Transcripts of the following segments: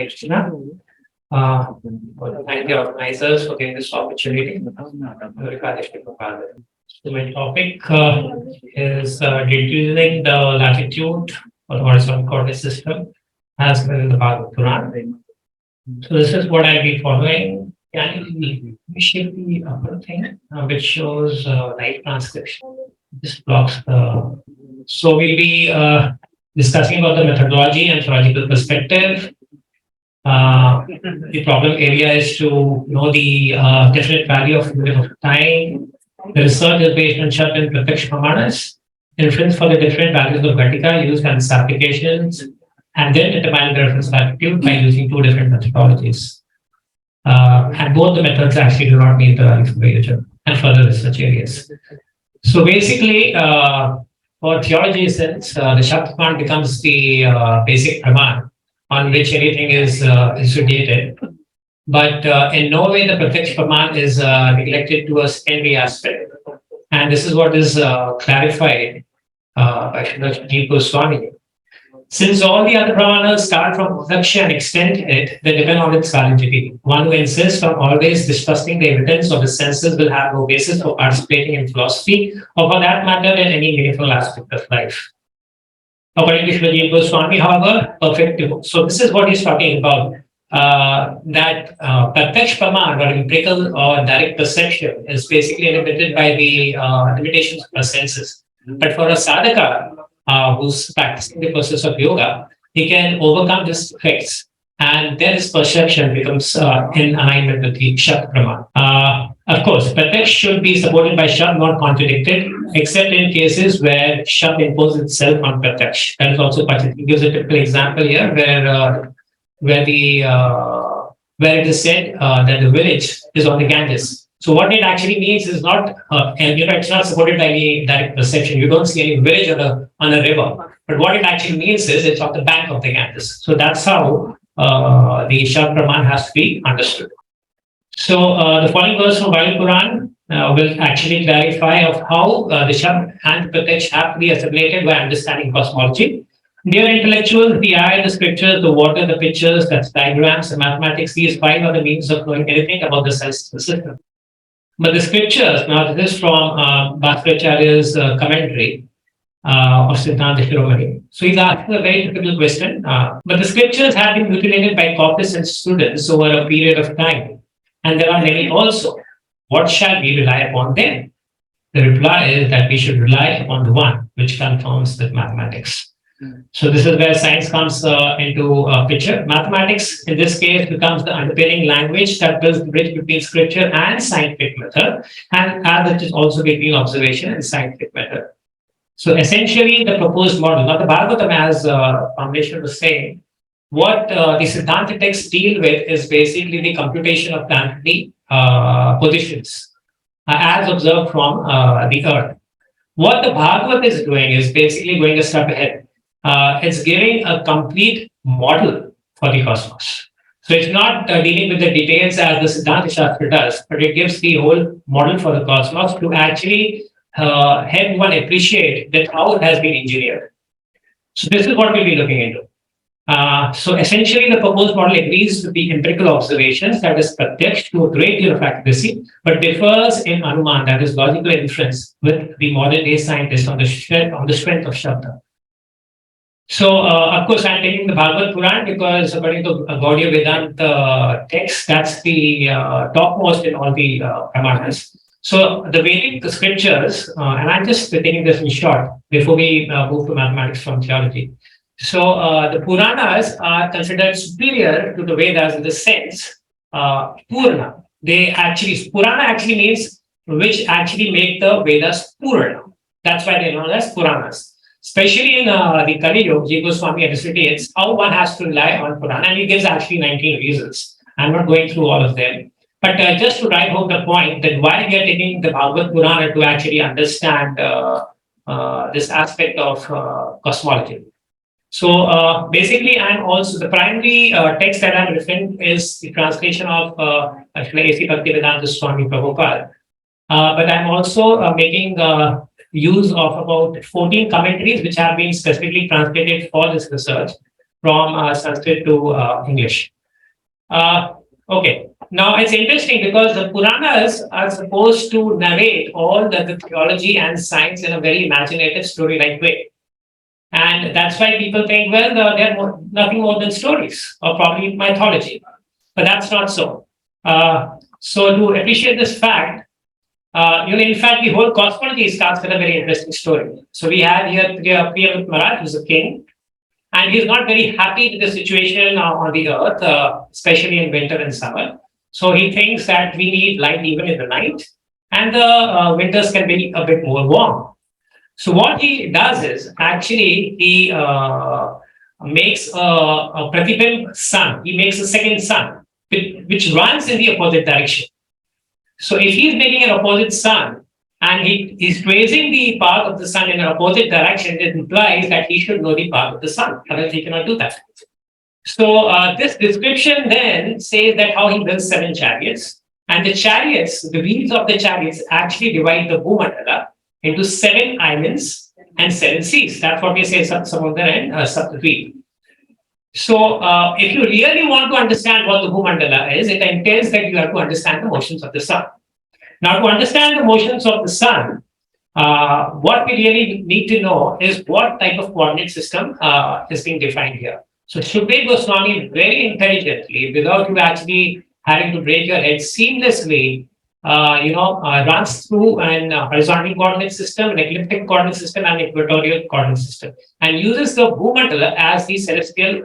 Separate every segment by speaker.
Speaker 1: Krishna. Thank the organizers for giving this opportunity. So my topic is deducing the latitude or the horizontal coordinate system as well in the Bhagavata Purana. So this is what I'll be following. Can you initiate the upper thing which shows live transcription? This blocks the. So we'll be discussing about the methodology and theological perspective. The problem area is to know the definite value of unit of time. The research is based on Shat and Pratyaksha Pramanas, inference for the different values of Ghatika used and its applications, and then determine the reference latitude by using two different methodologies. And both the methods actually do not meet the value for Vayaja and further research areas. So basically, for theology sense, the Shat becomes the basic Praman on which anything is instituted. But in no way the Pratyaksha Praman is neglected to a secondary aspect. And this is what is clarified by Srila Goswami. Since all the other Pramanas start from Pratyaksha and extend it, they depend on its validity. One who insists on always distrusting the evidence of the senses will have no basis for participating in philosophy, or for that matter, in any meaningful aspect of life. According to Srila Goswami, however, perfect divorce. So this is what he's talking about. That Pratyaksha Praman or empirical or direct perception is basically limited by the limitations of our senses. But for a sadhaka who's practicing the process of yoga, he can overcome these effects, and then his perception becomes in alignment with the Shat Praman. Of course, Pratyaksha should be supported by Shat, not contradicted, except in cases where Shat imposes itself on Pratyaksha. That is also particular. He gives a typical example here where it is said that the village is on the Ganges. So what it actually means is not, it's not supported by any direct perception. You don't see any village on a river. But what it actually means is it's on the bank of the Ganges. So that's how the Shat Praman has to be understood. So the following verse from Bhagavata Purana will actually clarify of how the Shat and Pratyaksha have to be assimilated by understanding cosmology. Dear intellectuals, the eye, the scriptures, the water, the pictures, that's diagrams, the mathematics, these five are the means of knowing anything about the celestial system. But the scriptures, now this is from Bhaskaracharya's commentary of Siddhanta Shiromani. So he's asking a very typical question. But the scriptures have been mutilated by copyists and students over a period of time. And there are many also. What shall we rely upon then? The reply is that we should rely upon the one which conforms with mathematics. So this is where science comes into picture. Mathematics, in this case, becomes the underpinning language that builds the bridge between scripture and scientific method, and as it is also between observation and scientific method. So essentially, the proposed model, not the Bhagavatam, as Foundation was saying, what the Siddhanta texts deal with is basically the computation of planetary positions as observed from the Earth. What the Bhagavatam is doing is basically going a step ahead. It's giving a complete model for the cosmos. So it's not dealing with the details as the Siddhanta Shastra does, but it gives the whole model for the cosmos to actually help one appreciate that how it has been engineered. So this is what we'll be looking into. So essentially, the proposed model agrees with the empirical observations, that is Pratyaksha, to a great deal of accuracy, but differs in Anuman, that is logical inference, with the modern day scientist on the strength of Shabda. So, of course, I'm taking the Bhagavata Purana because according to Gaudiya Vedanta text, that's the topmost in all the Pramanas. So, the Vedic scriptures, and I'm just taking this in short before we move to mathematics from theology. So, the Puranas are considered superior to the Vedas in the sense, Purana. Purana actually means which actually make the Vedas Purana. That's why they're known as Puranas. Especially in the Kali Yuga, G. Goswami illustrates how one has to rely on Purana, and he gives actually 19 reasons. I'm not going through all of them. But just to drive home the point that why we are taking the Bhagavad Purana to actually understand this aspect of cosmology. So basically, I'm also the primary text that I'm referring is the translation of A.C. Bhaktivedanta Swami Prabhupada. But I'm also making use of about 14 commentaries which have been specifically translated for this research. from Sanskrit to English. Okay. Now it's interesting because the Puranas are supposed to narrate all the theology and science in a very imaginative, story-like way. And that's why people think, well, they're nothing more than stories or probably mythology. But that's not so. So to appreciate this fact, in fact, the whole cosmology starts with a very interesting story. So we have here Priya Maharaj, who's a king, and he's not very happy with the situation on the earth, especially in winter and summer. So he thinks that we need light even in the night, and the winters can be a bit more warm. So what he does is actually he makes a pratibimb sun. He makes a second sun, which runs in the opposite direction. So if he's making an opposite sun and he's tracing the path of the sun in an opposite direction, it implies that he should know the path of the sun. Otherwise, he cannot do that. So this description then says that how he builds 7 chariots, and the chariots, the wheels of the chariots actually divide the Bhumandala into 7 islands and 7 seas. That's what we say, Samudra and Saptadweep. So if you really want to understand what the Bhumandala is, it entails that you have to understand the motions of the sun. Now, to understand the motions of the sun, what we really need to know is what type of coordinate system is being defined here. So Shukdev Goswami very intelligently, without you actually having to break your head seamlessly, runs through an horizontal coordinate system, an ecliptic coordinate system, and equatorial coordinate system, and uses the Bhumandala as the celestial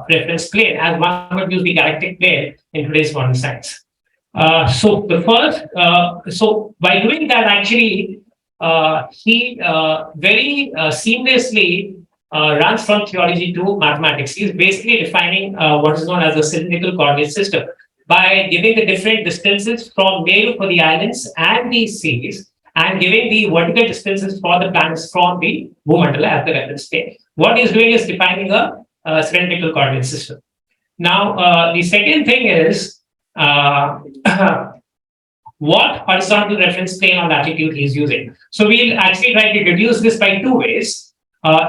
Speaker 1: reference plane, as one would use the galactic plane in today's modern science. So by doing that, actually, he very seamlessly runs from theology to mathematics. He's basically defining what is known as a cylindrical coordinate system by giving the different distances from Meru for the islands and the seas, and giving the vertical distances for the planets from the Bhumandala as the reference plane. What he's doing is defining a cylindrical coordinate system. Now, the second thing is what horizontal reference plane or latitude he's using. So we'll actually try to deduce this by 2 ways.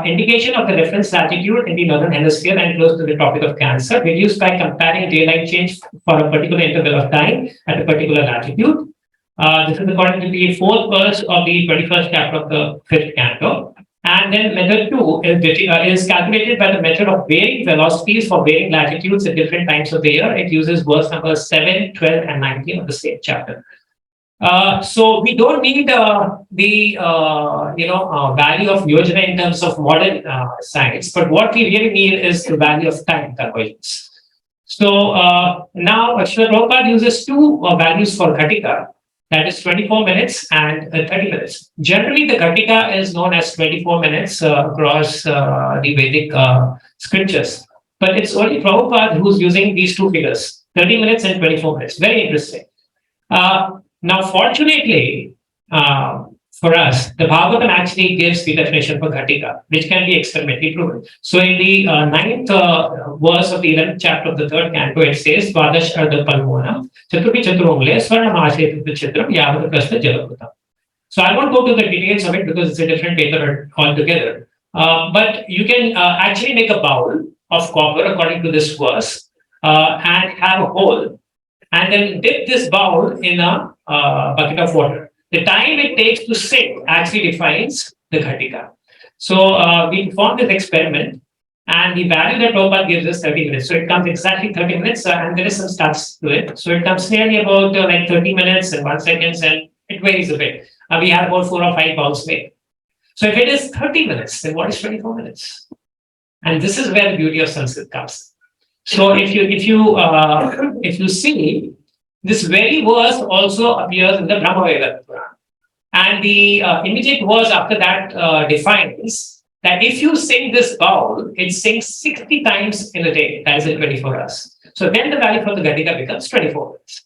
Speaker 1: Indication of the reference latitude in the northern hemisphere and close to the Tropic of Cancer, reduced by comparing daylight change for a particular interval of time at a particular latitude. This is according to the 4th verse of the 21st chapter of the 5th canto. And then method 2 is calculated by the method of varying velocities for varying latitudes at different times of the year. It uses verse numbers 7, 12, and 19 of the same chapter. So we don't need the value of yojana in terms of modern science, but what we really need is the value of time convergence. So now Srila Prabhupada uses 2 values for Ghatika, that is 24 minutes and 30 minutes. Generally, the Ghatika is known as 24 minutes across the Vedic scriptures, but it's only Prabhupada who's using these 2 figures, 30 minutes and 24 minutes. Very interesting. Now, fortunately, for us, the Bhagavatam actually gives the definition for Ghatika, which can be experimentally proven. So in the 9th verse of the 11th chapter of the 3rd canto, it says, Vadash Ardha Palmona, Chaturvi Chaturomle, Swarnamashe Chitram, Yavata Prasna Jalaputam. So I won't go to the details of it because it's a different paper altogether. But you can actually make a bowl of copper according to this verse and have a hole, and then dip this bowl in a bucket of water. The time it takes to sit actually defines the Ghatika. So we performed this experiment, and the value that Prabhupada gives is 30 minutes. So it comes exactly 30 minutes, and there is some stats to it. So it comes nearly about like 30 minutes and 1 second, and it varies a bit. We have about 4 or 5 bowls made. So if it is 30 minutes, then what is 24 minutes? And this is where the beauty of Sanskrit comes. So if you see, this very verse also appears in the Brahma-Veda Purana. And the immediate verse after that defines that if you sing this bowl, it sings 60 times in a day, that is in 24 hours. So then the value for the Ghatika becomes 24 minutes.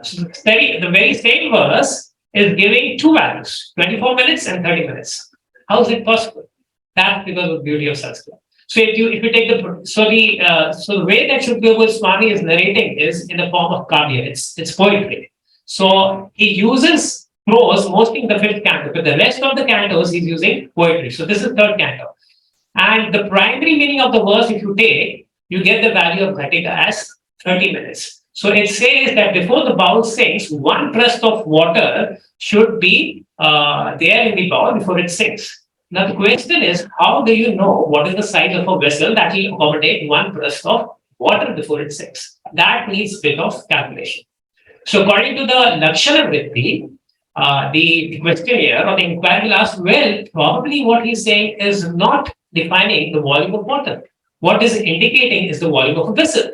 Speaker 1: So the very same verse is giving 2 values, 24 minutes and 30 minutes. How is it possible? That's because of the beauty of Sanskrit. So if you take the way that Shukdev Goswami is narrating is in the form of kavya. It's poetry. So he uses prose mostly in the 5th canto, but the rest of the cantos he's using poetry. So this is 3rd canto. And the primary meaning of the verse, if you take, you get the value of Ghatika as 30 minutes. So it says that before the bowl sinks, one press of water should be there in the bowl before it sinks. Now the question is, how do you know what is the size of a vessel that will accommodate one press of water before it sinks? That needs a bit of calculation. So according to the Lakshana Vritti, the question here or the inquiry will ask, well, probably what he's saying is not defining the volume of water. What is indicating is the volume of a vessel.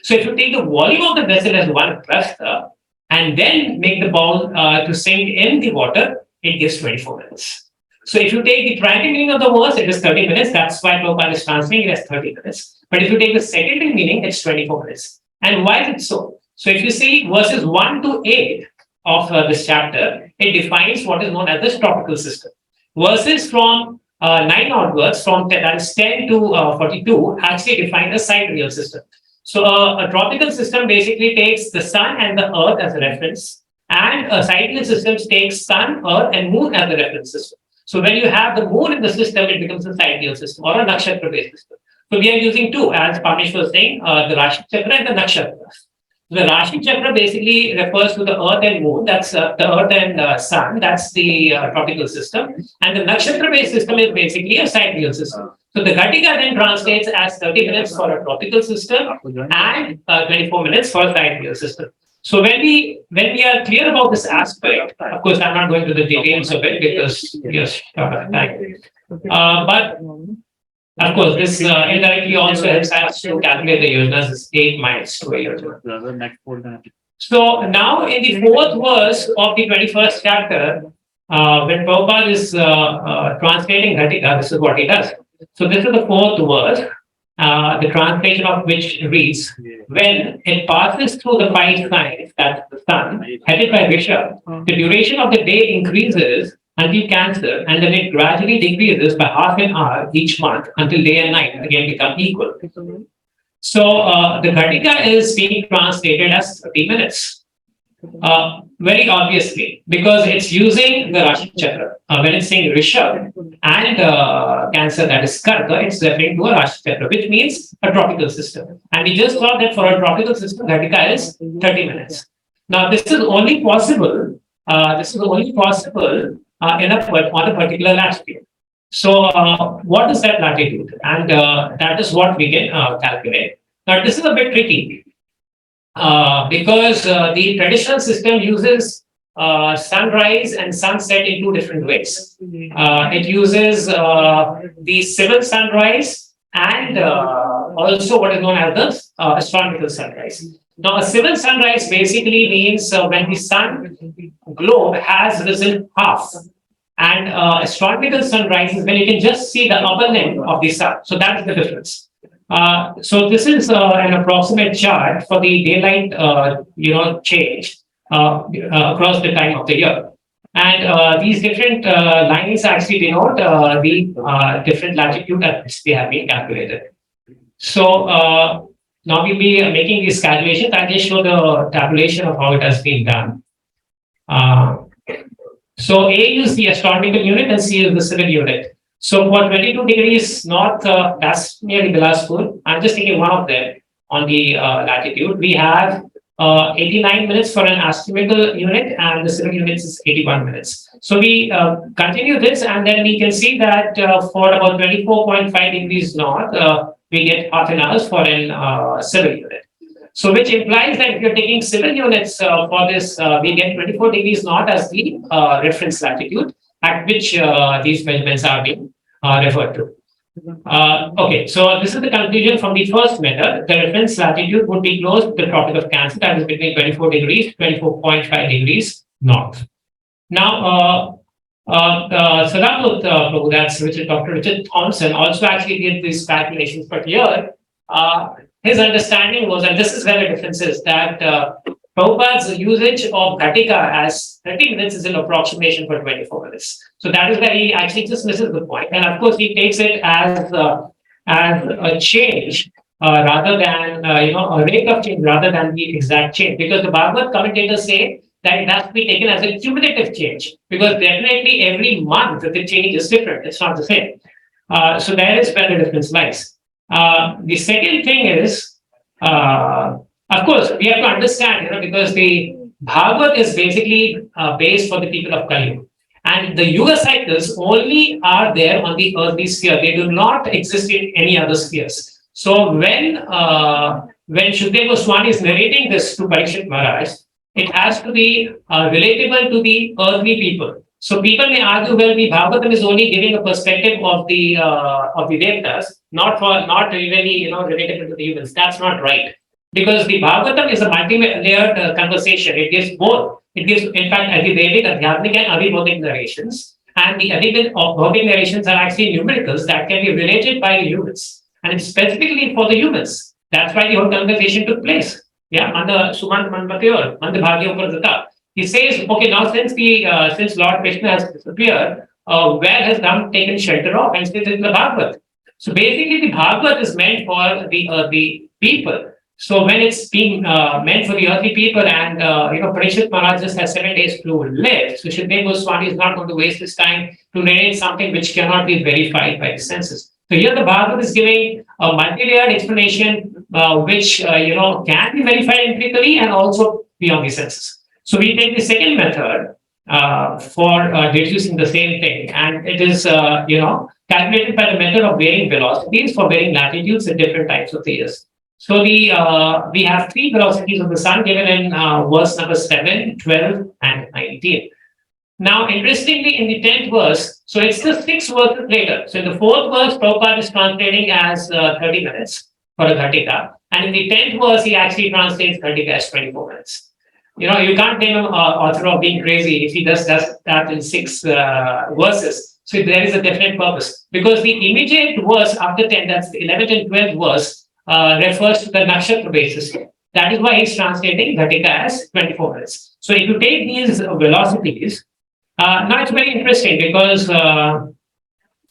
Speaker 1: So if you take the volume of the vessel as one prastha and then make the bowl to sink in the water, it gives 24 minutes. So if you take the primary meaning of the verse, it is 30 minutes. That's why Prabhupada is translating it as 30 minutes. But if you take the secondary meaning, it's 24 minutes. And why is it so? So if you see verses 1 to 8 of this chapter, it defines what is known as the tropical system. Verses from 9 onwards, from that is 10 to 42, actually define a sidereal system. So a tropical system basically takes the sun and the earth as a reference, and a sidereal system takes sun, earth, and moon as a reference system. So when you have the moon in the system, it becomes a sidereal system or a nakshatra-based system. So we are using two, as Pamesh was saying, the Rashi Chakra and the Nakshatra. The Rashi Chakra basically refers to the earth and moon, that's the earth and sun, that's the tropical system. And the nakshatra-based system is basically a sidereal system. So the Ghatika then translates as 30 minutes for a tropical system and 24 minutes for a sidereal system. So when we are clear about this aspect, of course, I'm not going to the details of it because yes, time. But of course, this indirectly also helps us to calculate the yojanas as 8 miles to a yojana. So now in the fourth verse of the 21st chapter, when Prabhupada is translating Ghatika, this is what he does. So this is the fourth verse, the translation of which reads, when it passes through the 5 signs, that's the sun, headed by Rishabh, the duration of the day increases until Cancer, and then it gradually decreases by half an hour each month until day and night again become equal. So the Ghatika is being translated as 30 minutes. Very obviously, because it's using the Rashi Chakra. When it's saying Rishabh and Cancer, that is Karka, it's referring to a Rashi Chakra, which means a tropical system. And we just saw that for a tropical system, Ghatika is 30 minutes. Now, this is only possible. On a particular latitude. So, what is that latitude? And that is what we can calculate. Now, this is a bit tricky because the traditional system uses sunrise and sunset in 2 different ways. It uses the civil sunrise and also what is known as the astronomical sunrise. Now, a civil sunrise basically means when the sun globe has risen half, and astronomical sunrise is when you can just see the upper limb of the sun. So that is the difference. So this is an approximate chart for the daylight, change across the time of the year. And these different lines actually denote the different latitude at which they have been calculated. So now we'll be making these calculations. I just show the tabulation of how it has been done. So A is the astronomical unit and C is the civil unit. So for 22 degrees north, that's near Bilaspur. I'm just taking one of them on the latitude. We have 89 minutes for an astronomical unit and the civil unit is 81 minutes. So we continue this and then we can see that for about 24.5 degrees north, we get half an hour for an civil unit. So which implies that if you're taking civil units for this, we get 24 degrees north as the reference latitude at which these measurements are being referred to. Okay, so this is the conclusion from the first method. The reference latitude would be close to the Tropic of Cancer, that is between 24 degrees, 24.5 degrees north. Now, Sadamut Prabhu, that's Dr. Richard Thompson, also actually did these calculations, but here, his understanding was, and this is where the difference is, that Prabhupada's usage of Ghatika as 30 minutes is an approximation for 24 minutes. So that is where he actually just misses the point. And of course, he takes it as a change rather than, a rate of change rather than the exact change. Because the Bhagavad commentators say that it has to be taken as a cumulative change. Because definitely every month the change is different. It's not the same. So there is where the difference lies. The second thing is, of course, we have to understand, because the Bhagavad is basically based for the people of Kali. And the Yuga cycles only are there on the earthly sphere. They do not exist in any other spheres. So when Shukdev Goswami is narrating this to Parikshit Maharaj, it has to be relatable to the earthly people. So people may argue, well, the Bhagavatam is only giving a perspective of the Devatas, not really relatable to the humans. That's not right, because the Bhagavatam is a multi-layered conversation. It gives both. It gives, in fact, Adivedic, Adhyatmic, and Adibodhic narrations. And the Adibodhic narrations are actually numericals that can be related by the humans, and it's specifically for the humans. That's why the whole conversation took place. Yeah, Manda Sumant Manpatir, Manda Bhagya Upradata. He says, okay, now since Lord Krishna has disappeared, where has Ram taken shelter of? And it's in the Bhagavad. So basically, the Bhagavad is meant for the people. So when it's being meant for the earthly people, and Parikshit Maharaj just has 7 days to live, so Shukdev Goswami is not going to waste his time to narrate something which cannot be verified by the senses. So here the Bhagavad is giving a multi-layered explanation, which can be verified empirically and also beyond the senses. So we take the second method for deducing the same thing, and it is calculated by the method of varying velocities for varying latitudes at different times of the years. So we have 3 velocities of the sun given in verse number 7, 12, and 19. Now, interestingly, in the 10th verse, so it's the 6 verses later. So in the 4th verse, Prabhupada is translating as 30 minutes for a Ghatika. And in the 10th verse, he actually translates Ghatika as 24 minutes. You can't blame an author of being crazy if he does that in 6 verses. So there is a definite purpose. Because the immediate verse after 10, that's the 11th and 12th verse, refers to the nakshatra basis. That is why he's translating Ghatika as 24 minutes. So if you take these velocities, now it's very interesting because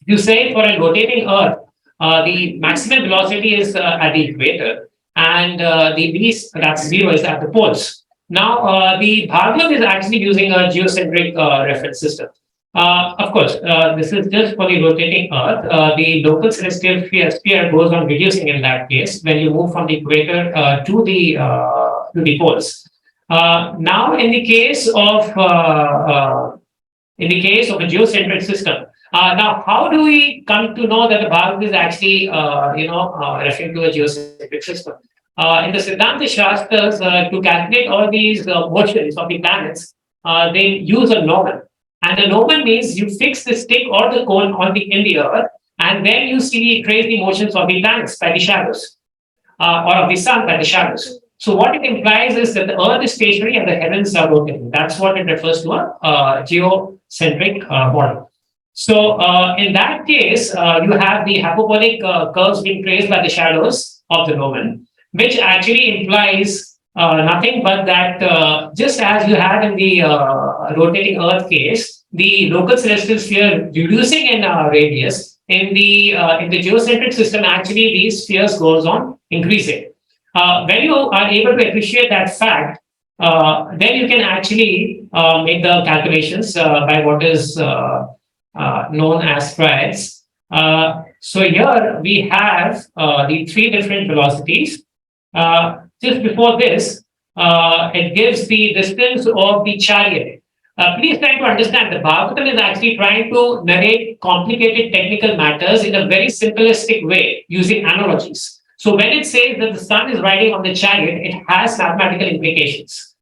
Speaker 1: you say for a rotating Earth, the maximum velocity is at the equator, and the least, that's 0, is at the poles. Now, the Bhagavad is actually using a geocentric reference system. Of course, this is just for the rotating Earth. The local celestial sphere goes on reducing in that case when you move from the equator to the poles. Now, in the case of a geocentric system, now how do we come to know that the Bhagavad is actually referring to a geocentric system? In the Siddhanta Shastras, to calculate all these motions of the planets, they use a gnomon. And the gnomon means you fix the stick or the cone in the earth, and then you trace the motions of the planets by the shadows, or of the sun by the shadows. So what it implies is that the earth is stationary and the heavens are rotating. That's what it refers to, a geocentric model. So in that case, you have the hyperbolic curves being traced by the shadows of the gnomon, which actually implies nothing but that just as you had in the rotating Earth case, the local celestial sphere reducing in radius, in the geocentric system, actually these spheres goes on increasing. When you are able to appreciate that fact, then you can actually make the calculations by what is known as sprites. So here we have the 3 different velocities. Just before this, it gives the distance of the chariot. Please try to understand, the Bhagavatam is actually trying to narrate complicated technical matters in a very simplistic way using analogies. So when it says that the sun is riding on the chariot, it has mathematical implications.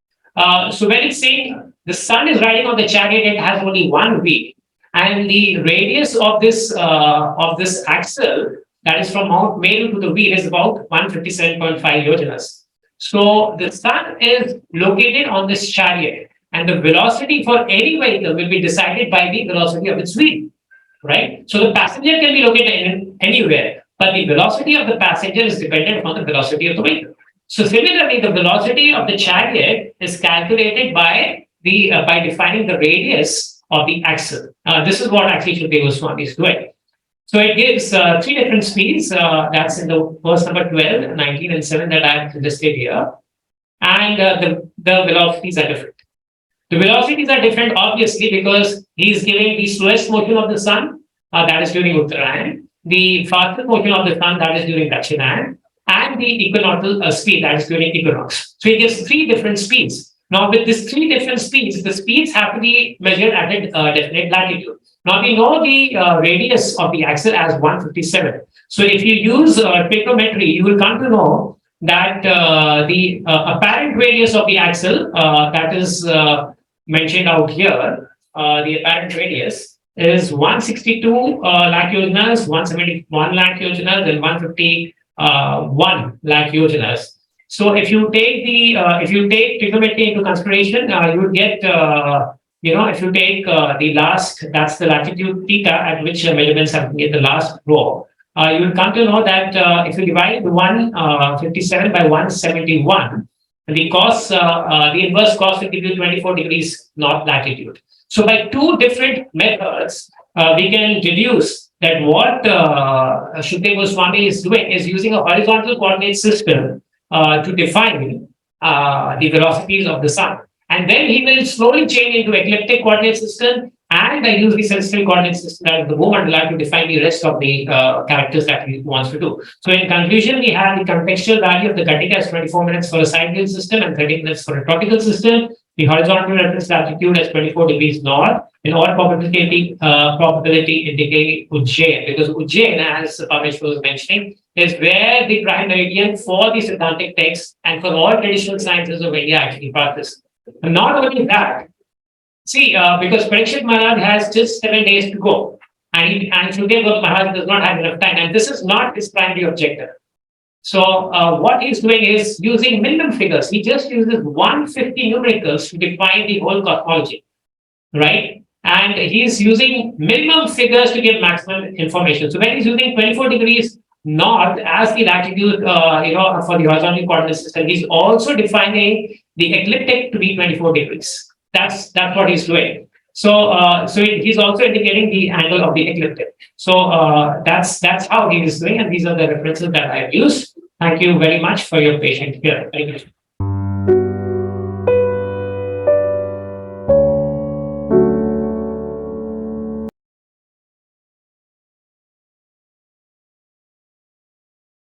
Speaker 1: So when it's saying the sun is riding on the chariot, it has only one wheel, and the radius of this axle, that is from Mount Meru to the wheel, is about 157.5 yojanas. So the sun is located on this chariot, and the velocity for any vehicle will be decided by the velocity of its wheel, right? So the passenger can be located anywhere, but the velocity of the passenger is dependent on the velocity of the vehicle. So similarly, the velocity of the chariot is calculated by defining the radius of the axle. This is what actually Shukdev Goswami is doing. So it gives 3 different speeds. That's in the verse number 12, 19, and 7 that I've listed here. And the velocities are different. The velocities are different, obviously, because he's giving the slowest motion of the sun, that is during Uttarayan, the fastest motion of the sun, that is during Dakshinayana, and the equinoctial speed, that is during equinox. So he gives three different speeds. Now, with these three different speeds, the speeds have to be measured at a definite latitude. Now, we know the radius of the axle as 157. So, if you use trigonometry, you will come to know that the apparent radius of the axle, that is mentioned out here, the apparent radius is 162 lakh yojanas, 171 lakh yojanas, and 151 lakh yojanas. So if you take the if you take trigonometry into consideration, you would get if you take the last, that's the latitude theta at which measurements have made the last row, you will come to know that if you divide 157 by 171, the cos the inverse cos will give you 24 degrees north latitude. So by two different methods, we can deduce that what Shukdev Goswami is doing is using a horizontal coordinate system to define the velocities of the sun. And then he will slowly change into ecliptic coordinate system and use the celestial coordinate system, that is the Bhumandala, to define the rest of the characters that he wants to do. So in conclusion, we have the contextual value of the Gatika as 24 minutes for a sidereal system and 30 minutes for a tropical system. The horizontal reference latitude as 24 degrees north. In all probability indicate Ujjain, because Ujjain, as Pamesh was mentioning, is where the prime meridian for the Siddhantic text and for all traditional sciences of India actually practice. And not only that, see, because Parikshit Maharaj has just 7 days to go, and Shukdev Maharaj does not have enough time, and this is not his primary objective. So what he's doing is using minimum figures. He just uses 150 numericals to define the whole cosmology, right? And he's using minimum figures to give maximum information. So when he's using 24 degrees north as the latitude, for the horizontal coordinate system, he's also defining the ecliptic to be 24 degrees. That's what he's doing. So he's also indicating the angle of the ecliptic. So that's how he is doing, and these are the references that I've used. Thank you very much for your patience here. Thank you.